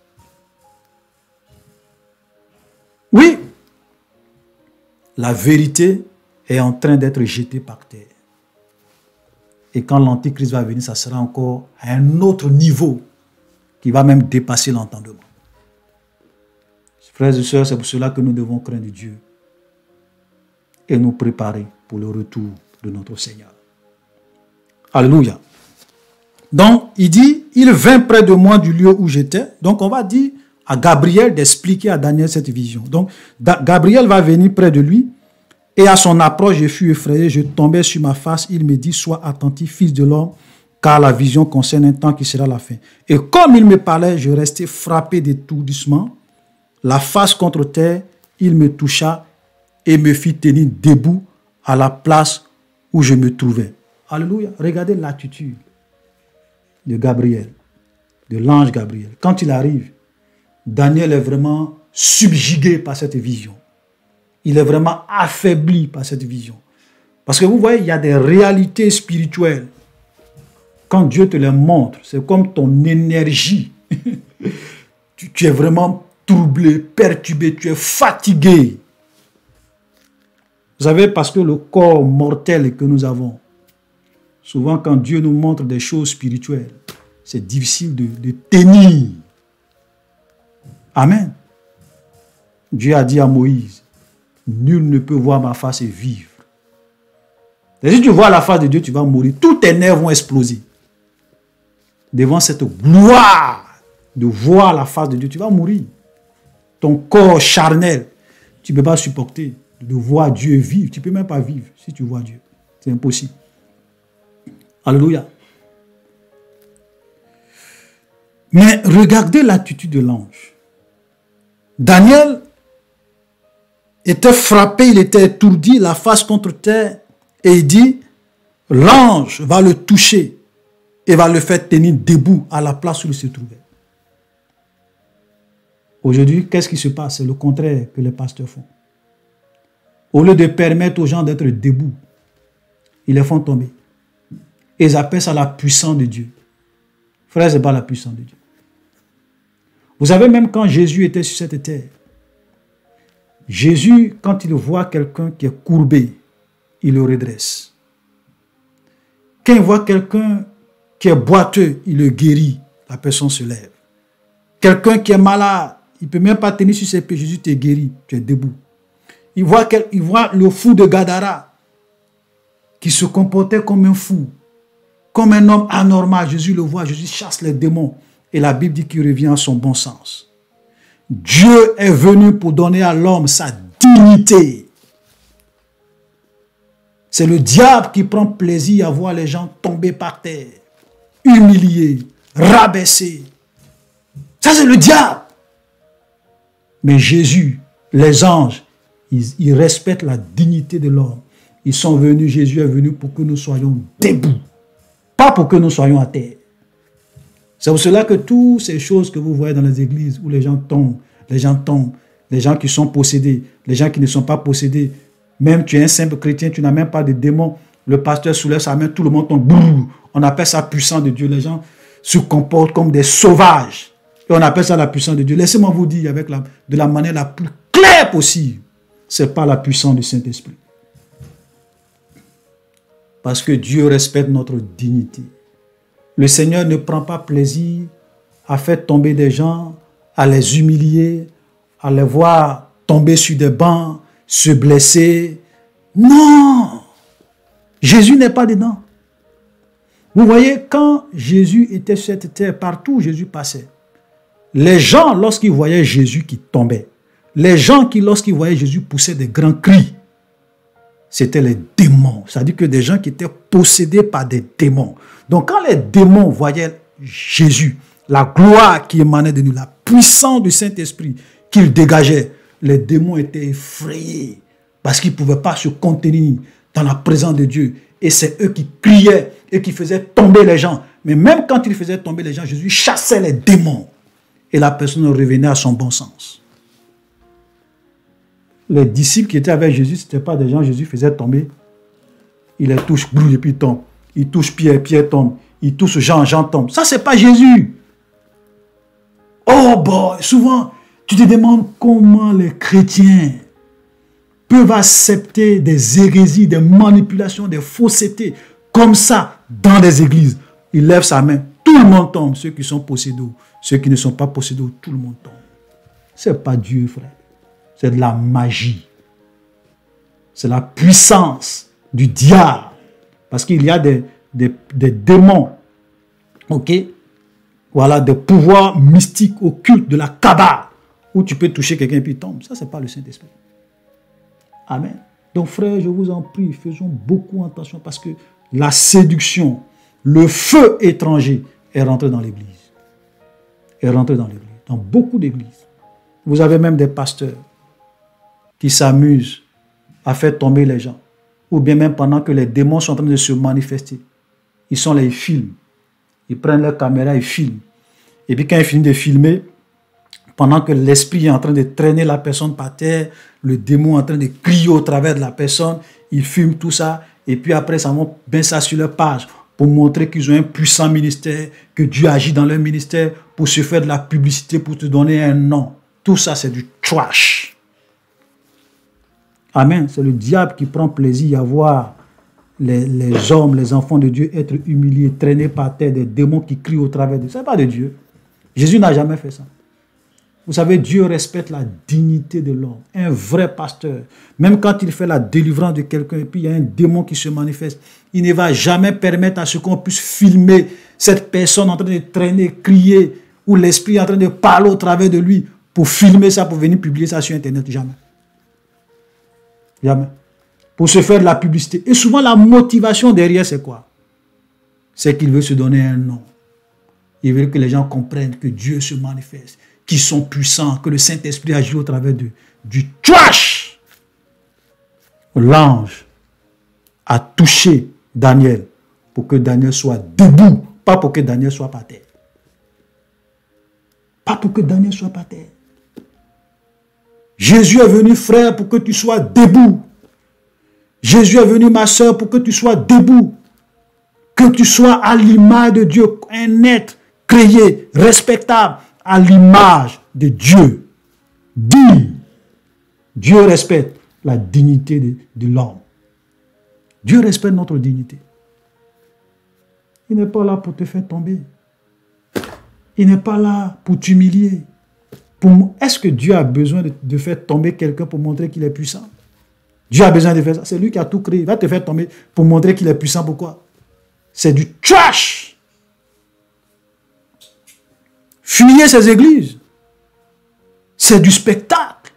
Oui, la vérité est en train d'être jetée par terre. Et quand l'Antichrist va venir, ça sera encore à un autre niveau qui va même dépasser l'entendement. Frères et sœurs, c'est pour cela que nous devons craindre Dieu et nous préparer pour le retour de notre Seigneur. Alléluia. Donc, il dit, il vint près de moi du lieu où j'étais. Donc, on va dire à Gabriel d'expliquer à Daniel cette vision. Donc, Gabriel va venir près de lui. Et à son approche, je fus effrayé, je tombais sur ma face. Il me dit, sois attentif, fils de l'homme, car la vision concerne un temps qui sera la fin. Et comme il me parlait, je restais frappé d'étourdissement, la face contre terre, il me toucha et me fit tenir debout à la place où je me trouvais. Alléluia. Regardez l'attitude de Gabriel, de l'ange Gabriel. Quand il arrive, Daniel est vraiment subjugué par cette vision. Il est vraiment affaibli par cette vision. Parce que vous voyez, il y a des réalités spirituelles. Quand Dieu te les montre, c'est comme ton énergie. tu es vraiment troublé, perturbé, tu es fatigué. Vous savez, parce que le corps mortel que nous avons, souvent quand Dieu nous montre des choses spirituelles, c'est difficile de tenir. Amen. Dieu a dit à Moïse, nul ne peut voir ma face et vivre. Et si tu vois la face de Dieu, tu vas mourir. Tous tes nerfs vont exploser. Devant cette gloire de voir la face de Dieu, tu vas mourir. Ton corps charnel, tu ne peux pas supporter de voir Dieu vivre. Tu ne peux même pas vivre si tu vois Dieu. C'est impossible. Alléluia. Mais regardez l'attitude de l'ange. Daniel était frappé, il était étourdi, la face contre terre, et il dit, l'ange va le toucher et va le faire tenir debout à la place où il se trouvait. Aujourd'hui, qu'est-ce qui se passe? C'est le contraire que les pasteurs font. Au lieu de permettre aux gens d'être debout, ils les font tomber. Et ils appellent ça la puissance de Dieu. Frère, ce n'est pas la puissance de Dieu. Vous savez, même quand Jésus était sur cette terre, Jésus, quand il voit quelqu'un qui est courbé, il le redresse. Quand il voit quelqu'un qui est boiteux, il le guérit, la personne se lève. Quelqu'un qui est malade, il ne peut même pas tenir sur ses pieds, Jésus te guérit, tu es debout. Il voit le fou de Gadara, qui se comportait comme un fou, comme un homme anormal. Jésus le voit, Jésus chasse les démons. Et la Bible dit qu'il revient à son bon sens. Dieu est venu pour donner à l'homme sa dignité. C'est le diable qui prend plaisir à voir les gens tomber par terre, humiliés, rabaissés. Ça, c'est le diable. Mais Jésus, les anges, ils respectent la dignité de l'homme. Ils sont venus, Jésus est venu pour que nous soyons debout, pas pour que nous soyons à terre. C'est pour cela que toutes ces choses que vous voyez dans les églises où les gens tombent, les gens qui sont possédés, les gens qui ne sont pas possédés, même tu es un simple chrétien, tu n'as même pas de démon, le pasteur soulève sa main, tout le monde tombe, brrr, on appelle ça puissance de Dieu. Les gens se comportent comme des sauvages et on appelle ça la puissance de Dieu. Laissez-moi vous dire de la manière la plus claire possible, ce n'est pas la puissance du Saint-Esprit. Parce que Dieu respecte notre dignité. Le Seigneur ne prend pas plaisir à faire tomber des gens, à les humilier, à les voir tomber sur des bancs, se blesser. Non! Jésus n'est pas dedans. Vous voyez, quand Jésus était sur cette terre, partout où Jésus passait, les gens, lorsqu'ils voyaient Jésus qui tombait, les gens qui, lorsqu'ils voyaient Jésus, poussaient des grands cris, c'était les démons. C'est-à-dire que des gens qui étaient possédés par des démons. Donc quand les démons voyaient Jésus, la gloire qui émanait de nous, la puissance du Saint-Esprit qu'il dégageait, les démons étaient effrayés parce qu'ils ne pouvaient pas se contenir dans la présence de Dieu. Et c'est eux qui criaient et qui faisaient tomber les gens. Mais même quand ils faisaient tomber les gens, Jésus chassait les démons. Et la personne revenait à son bon sens. Les disciples qui étaient avec Jésus, ce n'étaient pas des gens, Jésus faisait tomber. Il les touche, et puis il tombe. Il touche Pierre, Pierre tombe. Il touche Jean, Jean tombe. Ça, c'est pas Jésus. Oh, bon, souvent, tu te demandes comment les chrétiens peuvent accepter des hérésies, des manipulations, des faussetés, comme ça, dans des églises. Il lève sa main, tout le monde tombe. Ceux qui sont possédés, ceux qui ne sont pas possédés, tout le monde tombe. Ce n'est pas Dieu, frère. C'est de la magie. C'est la puissance du diable. Parce qu'il y a des démons, ok? Voilà, des pouvoirs mystiques, occultes, de la Kabbale, où tu peux toucher quelqu'un et puis il tombe. Ça, ce n'est pas le Saint-Esprit. Amen. Donc, frère, je vous en prie, faisons beaucoup attention parce que la séduction, le feu étranger est rentré dans l'église. Est rentré dans l'église. Dans beaucoup d'églises. Vous avez même des pasteurs qui s'amusent à faire tomber les gens. Ou bien même pendant que les démons sont en train de se manifester. Ils sont là, ils filment. Ils prennent leur caméra, ils filment. Et puis quand ils finissent de filmer, pendant que l'esprit est en train de traîner la personne par terre, le démon est en train de crier au travers de la personne, ils filment tout ça, et puis après, ça monte bien ça sur leur page, pour montrer qu'ils ont un puissant ministère, que Dieu agit dans leur ministère, pour se faire de la publicité, pour te donner un nom. Tout ça, c'est du trash. Amen. C'est le diable qui prend plaisir à voir les hommes, les enfants de Dieu être humiliés, traînés par terre, des démons qui crient au travers d'eux. Ce n'est pas de Dieu. Jésus n'a jamais fait ça. Vous savez, Dieu respecte la dignité de l'homme. Un vrai pasteur, même quand il fait la délivrance de quelqu'un et puis il y a un démon qui se manifeste, il ne va jamais permettre à ce qu'on puisse filmer cette personne en train de traîner, crier, ou l'esprit en train de parler au travers de lui pour filmer ça, pour venir publier ça sur Internet. Jamais. Jamais. Pour se faire de la publicité. Et souvent, la motivation derrière, c'est quoi? C'est qu'il veut se donner un nom. Il veut que les gens comprennent que Dieu se manifeste, qu'ils sont puissants, que le Saint-Esprit agit au travers d'eux. Du trash! L'ange a touché Daniel pour que Daniel soit debout, pas pour que Daniel soit par terre. Pas pour que Daniel soit par terre. Jésus est venu, frère, pour que tu sois debout. Jésus est venu, ma soeur, pour que tu sois debout. Que tu sois à l'image de Dieu, un être créé, respectable, à l'image de Dieu. Digne. Dieu respecte la dignité de l'homme. Dieu respecte notre dignité. Il n'est pas là pour te faire tomber. Il n'est pas là pour t'humilier. Est-ce que Dieu a besoin de faire tomber quelqu'un pour montrer qu'il est puissant? Dieu a besoin de faire ça. C'est lui qui a tout créé. Il va te faire tomber pour montrer qu'il est puissant. Pourquoi? C'est du trash. Fuyez ces églises. C'est du spectacle.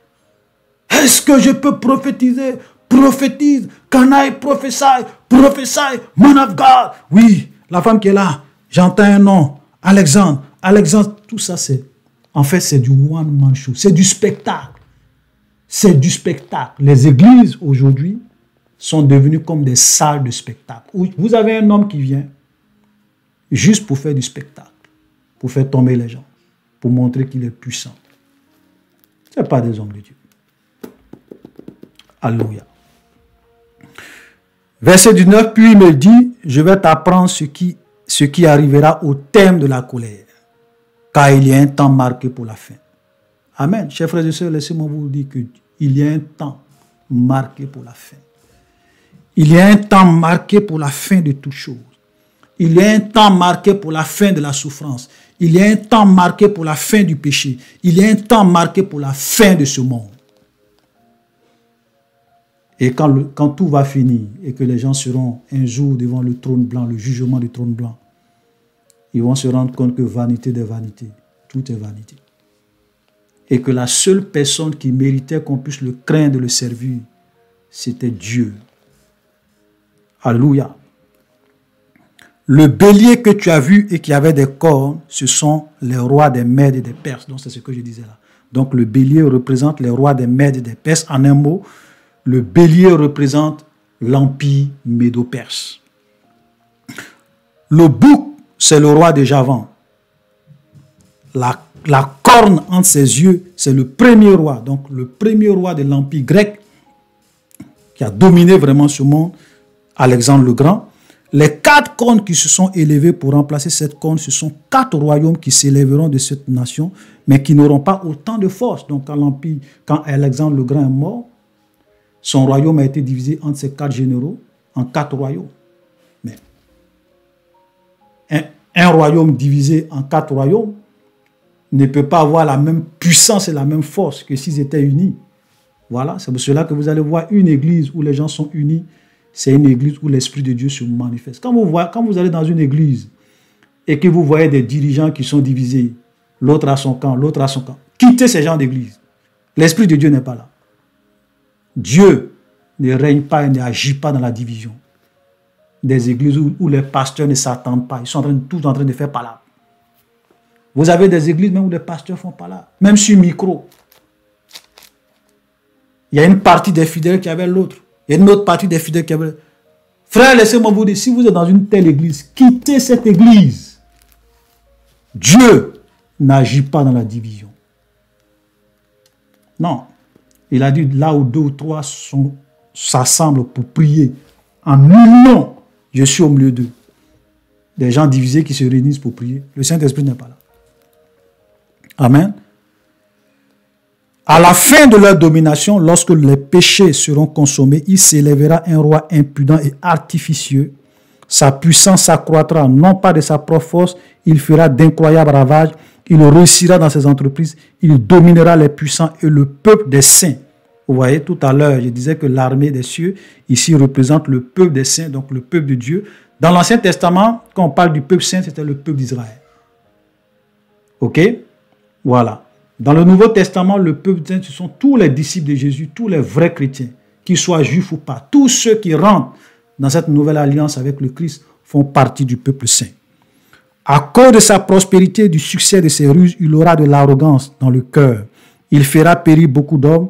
Est-ce que je peux prophétiser? Prophétise. Canaille, prophétie. Prophétie. Man of God. Oui, la femme qui est là. J'entends un nom. Alexandre. Alexandre. Tout ça, c'est... En fait, c'est du one-man show. C'est du spectacle. C'est du spectacle. Les églises, aujourd'hui, sont devenues comme des salles de spectacle. Vous avez un homme qui vient juste pour faire du spectacle, pour faire tomber les gens, pour montrer qu'il est puissant. Ce n'est pas des hommes de Dieu. Alléluia. Verset 19, puis il me dit, je vais t'apprendre ce qui arrivera au terme de la colère, car il y a un temps marqué pour la fin. Amen. Chers frères et sœurs, laissez-moi vous dire qu'il y a un temps marqué pour la fin. Il y a un temps marqué pour la fin de toutes choses. Il y a un temps marqué pour la fin de la souffrance. Il y a un temps marqué pour la fin du péché. Il y a un temps marqué pour la fin de ce monde. Et quand tout va finir et que les gens seront un jour devant le trône blanc, le jugement du trône blanc, ils vont se rendre compte que vanité des vanités, tout est vanité. Et que la seule personne qui méritait qu'on puisse le craindre et le servir, c'était Dieu. Alléluia. Le bélier que tu as vu et qui avait des cornes, ce sont les rois des Mèdes et des Perses. Donc c'est ce que je disais là. Donc le bélier représente les rois des Mèdes et des Perses. En un mot, le bélier représente l'empire médo-perse. Le bouc, c'est le roi de Javan. la corne entre ses yeux, c'est le premier roi, donc le premier roi de l'Empire grec qui a dominé vraiment ce monde, Alexandre le Grand. Les 4 cornes qui se sont élevées pour remplacer cette corne, ce sont 4 royaumes qui s'élèveront de cette nation, mais qui n'auront pas autant de force. Donc quand Alexandre le Grand est mort, son royaume a été divisé entre ces 4 généraux en 4 royaumes. Mais un royaume divisé en 4 royaumes ne peut pas avoir la même puissance et la même force que s'ils étaient unis. Voilà, c'est pour cela que vous allez voir une église où les gens sont unis, c'est une église où l'Esprit de Dieu se manifeste. Quand vous allez dans une église et que vous voyez des dirigeants qui sont divisés, l'autre à son camp, l'autre à son camp, quittez ces gens d'église. L'Esprit de Dieu n'est pas là. Dieu ne règne pas et n'agit pas dans la division. Des églises où les pasteurs ne s'attendent pas, ils sont tous en train de faire palabre. Vous avez des églises même où les pasteurs font palabre, même sur micro. Il y a une partie des fidèles qui avait l'autre. Il y a une autre partie des fidèles qui avait l'autre. Frère, laissez-moi vous dire, si vous êtes dans une telle église, quittez cette église. Dieu n'agit pas dans la division. Non. Il a dit, là où 2 ou 3 s'assemblent pour prier, en mon nom, je suis au milieu d'eux. Des gens divisés qui se réunissent pour prier. Le Saint-Esprit n'est pas là. Amen. À la fin de leur domination, lorsque les péchés seront consommés, il s'élèvera un roi impudent et artificieux. Sa puissance s'accroîtra, non pas de sa propre force, il fera d'incroyables ravages, il réussira dans ses entreprises, il dominera les puissants et le peuple des saints. Vous voyez, tout à l'heure, je disais que l'armée des cieux, ici, représente le peuple des saints, donc le peuple de Dieu. Dans l'Ancien Testament, quand on parle du peuple saint, c'était le peuple d'Israël. Ok? Voilà. Dans le Nouveau Testament, le peuple saint, ce sont tous les disciples de Jésus, tous les vrais chrétiens, qu'ils soient juifs ou pas. Tous ceux qui rentrent dans cette nouvelle alliance avec le Christ font partie du peuple saint. À cause de sa prospérité et du succès de ses ruses, il aura de l'arrogance dans le cœur. Il fera périr beaucoup d'hommes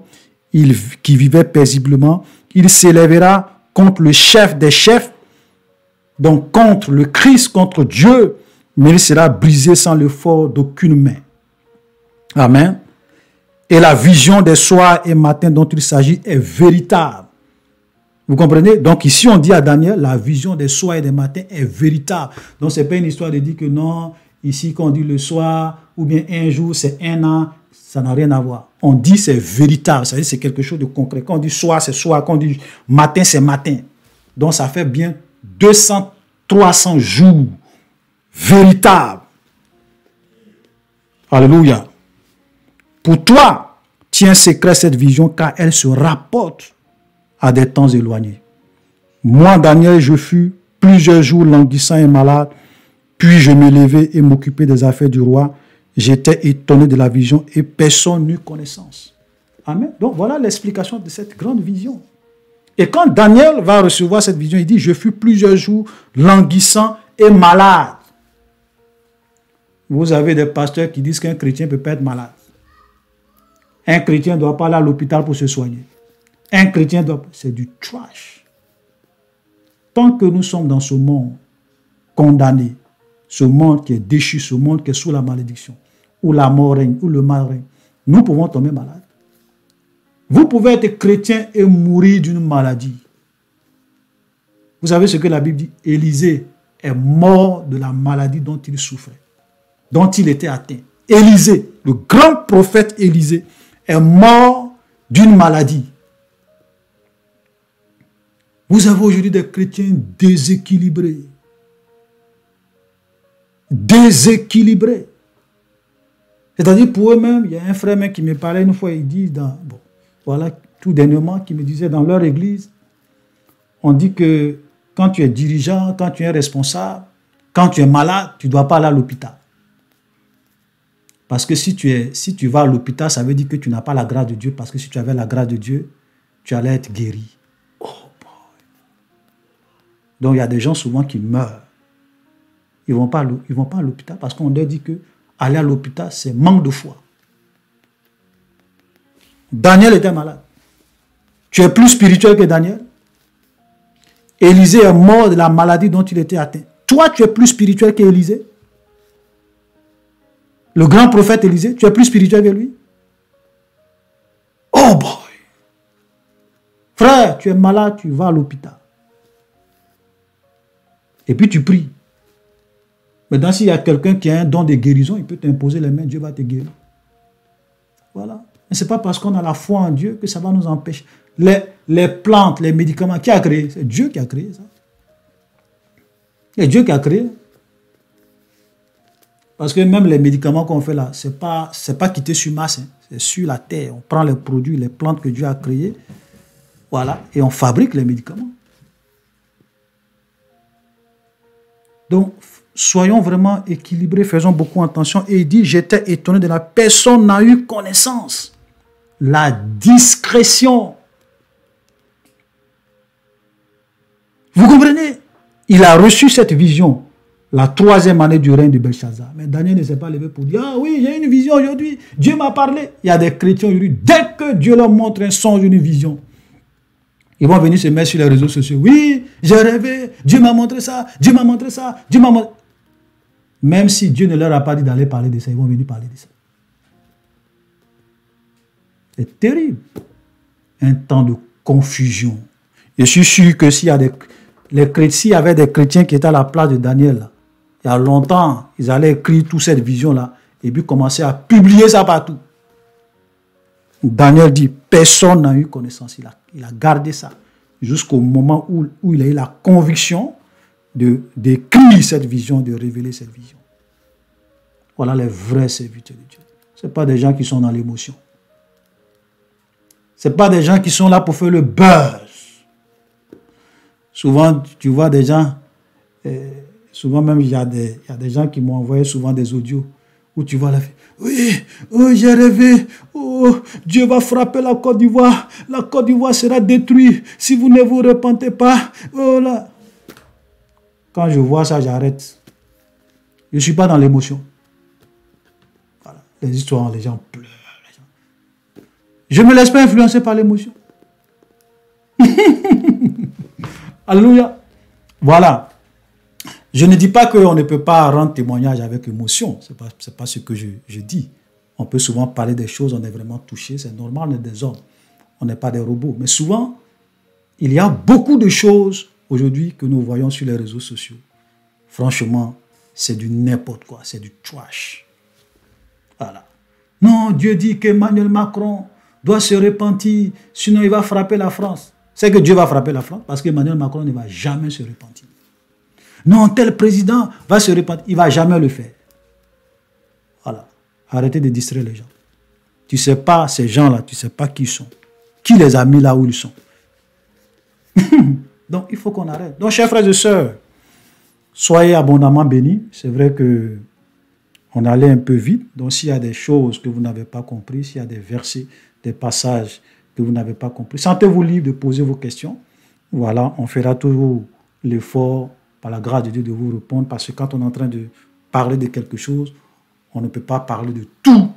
qui vivaient paisiblement. Il s'élèvera contre le chef des chefs, donc contre le Christ, contre Dieu, mais il sera brisé sans l'effort d'aucune main. Amen. Et la vision des soirs et matins dont il s'agit est véritable. Vous comprenez? Donc ici on dit à Daniel, la vision des soirs et des matins est véritable. Donc ce n'est pas une histoire de dire que non, ici quand on dit le soir, ou bien un jour, c'est un an, ça n'a rien à voir. On dit c'est véritable, ça veut dire c'est quelque chose de concret. Quand on dit soir, c'est soir, quand on dit matin, c'est matin. Donc ça fait bien 200, 300 jours véritables. Alléluia. Pour toi, tiens secret cette vision car elle se rapporte à des temps éloignés. Moi, Daniel, je fus plusieurs jours languissant et malade, puis je me levai et m'occupais des affaires du roi. J'étais étonné de la vision et personne n'eut connaissance. Amen. Donc voilà l'explication de cette grande vision. Et quand Daniel va recevoir cette vision, il dit, je fus plusieurs jours languissant et malade. Vous avez des pasteurs qui disent qu'un chrétien ne peut pas être malade. Un chrétien ne doit pas aller à l'hôpital pour se soigner. Un chrétien doit... C'est du trash. Tant que nous sommes dans ce monde condamné, ce monde qui est déchu, ce monde qui est sous la malédiction, où la mort règne, où le mal règne, nous pouvons tomber malades. Vous pouvez être chrétien et mourir d'une maladie. Vous savez ce que la Bible dit? Élisée est mort de la maladie dont il souffrait, dont il était atteint. Élisée, le grand prophète Élisée, est mort d'une maladie. Vous avez aujourd'hui des chrétiens déséquilibrés. Déséquilibrés. C'est-à-dire pour eux-mêmes, il y a un frère même qui me parlait une fois, il dit, voilà, tout dernièrement, qui me disait dans leur église, on dit que quand tu es dirigeant, quand tu es responsable, quand tu es malade, tu ne dois pas aller à l'hôpital. Parce que si tu vas à l'hôpital, ça veut dire que tu n'as pas la grâce de Dieu. Parce que si tu avais la grâce de Dieu, tu allais être guéri. Oh boy. Donc il y a des gens souvent qui meurent. Ils ne vont pas à l'hôpital parce qu'on leur dit que aller à l'hôpital, c'est manque de foi. Daniel était malade. Tu es plus spirituel que Daniel. Élisée est mort de la maladie dont il était atteint. Toi, tu es plus spirituel qu'Élisée. Le grand prophète Élisée, tu es plus spirituel que lui? Oh boy! Frère, tu es malade, tu vas à l'hôpital. Et puis tu pries. Maintenant, s'il y a quelqu'un qui a un don de guérison, il peut t'imposer les mains, Dieu va te guérir. Voilà. Mais ce n'est pas parce qu'on a la foi en Dieu que ça va nous empêcher. Les plantes, les médicaments, qui a créé? C'est Dieu qui a créé ça. C'est Dieu qui a créé. Parce que même les médicaments qu'on fait là, ce n'est pas quitté sur Mars, hein. C'est sur la terre. On prend les produits, les plantes que Dieu a créées, voilà, et on fabrique les médicaments. Donc, soyons vraiment équilibrés, faisons beaucoup attention. Et il dit, j'étais étonné de la personne n'a eu connaissance. La discrétion. Vous comprenez? Il a reçu cette vision, la 3e année du règne de Belshazzar. Mais Daniel ne s'est pas levé pour dire, ah oui, j'ai une vision aujourd'hui, Dieu m'a parlé. Il y a des chrétiens aujourd'hui, dès que Dieu leur montre un songe, une vision, ils vont venir se mettre sur les réseaux sociaux. Oui, j'ai rêvé, Dieu m'a montré ça, Dieu m'a montré ça, Dieu m'a montré. Même si Dieu ne leur a pas dit d'aller parler de ça, ils vont venir parler de ça. C'est terrible. Un temps de confusion. Je suis sûr que s'il y a s'il y avait des chrétiens qui étaient à la place de Daniel, là, il y a longtemps, ils allaient écrire toute cette vision-là et puis commencer à publier ça partout. Daniel dit, personne n'a eu connaissance. Il a gardé ça jusqu'au moment où il a eu la conviction d'écrire cette vision, de révéler cette vision. Voilà les vrais serviteurs de Dieu. Ce n'est pas des gens qui sont dans l'émotion. Ce n'est pas des gens qui sont là pour faire le buzz. Souvent, tu vois des gens, souvent même il y a des gens qui m'ont envoyé souvent des audios où tu vois la fille. Oui, oh, j'ai rêvé, oh, Dieu va frapper la Côte d'Ivoire sera détruite si vous ne vous repentez pas. Oh là. Quand je vois ça, j'arrête. Je ne suis pas dans l'émotion. Voilà. Les histoires, les gens pleurent. Je ne me laisse pas influencer par l'émotion. Alléluia. Voilà. Je ne dis pas qu'on ne peut pas rendre témoignage avec émotion. Ce n'est pas ce que je dis. On peut souvent parler des choses, on est vraiment touché. C'est normal, on est des hommes. On n'est pas des robots. Mais souvent, il y a beaucoup de choses aujourd'hui que nous voyons sur les réseaux sociaux. Franchement, c'est du n'importe quoi. C'est du trash. Voilà. Non, Dieu dit qu'Emmanuel Macron doit se repentir, sinon il va frapper la France. C'est que Dieu va frapper la France parce qu'Emmanuel Macron ne va jamais se repentir. Non, tel président va se repentir. Il ne va jamais le faire. Voilà. Arrêtez de distraire les gens. Tu ne sais pas ces gens-là, tu ne sais pas qui ils sont. Qui les a mis là où ils sont. Donc, il faut qu'on arrête. Donc, chers frères et sœurs, soyez abondamment bénis. C'est vrai que on allait un peu vite. Donc, s'il y a des choses que vous n'avez pas compris, s'il y a des versets, des passages que vous n'avez pas compris, sentez-vous libre de poser vos questions. Voilà, on fera toujours l'effort, par la grâce de Dieu, de vous répondre. Parce que quand on est en train de parler de quelque chose, on ne peut pas parler de tout,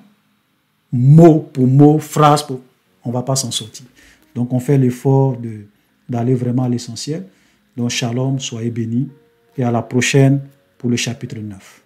mot pour mot, phrase pour... On ne va pas s'en sortir. Donc, on fait l'effort d'aller vraiment à l'essentiel. Donc, shalom, soyez bénis. Et à la prochaine pour le chapitre 9.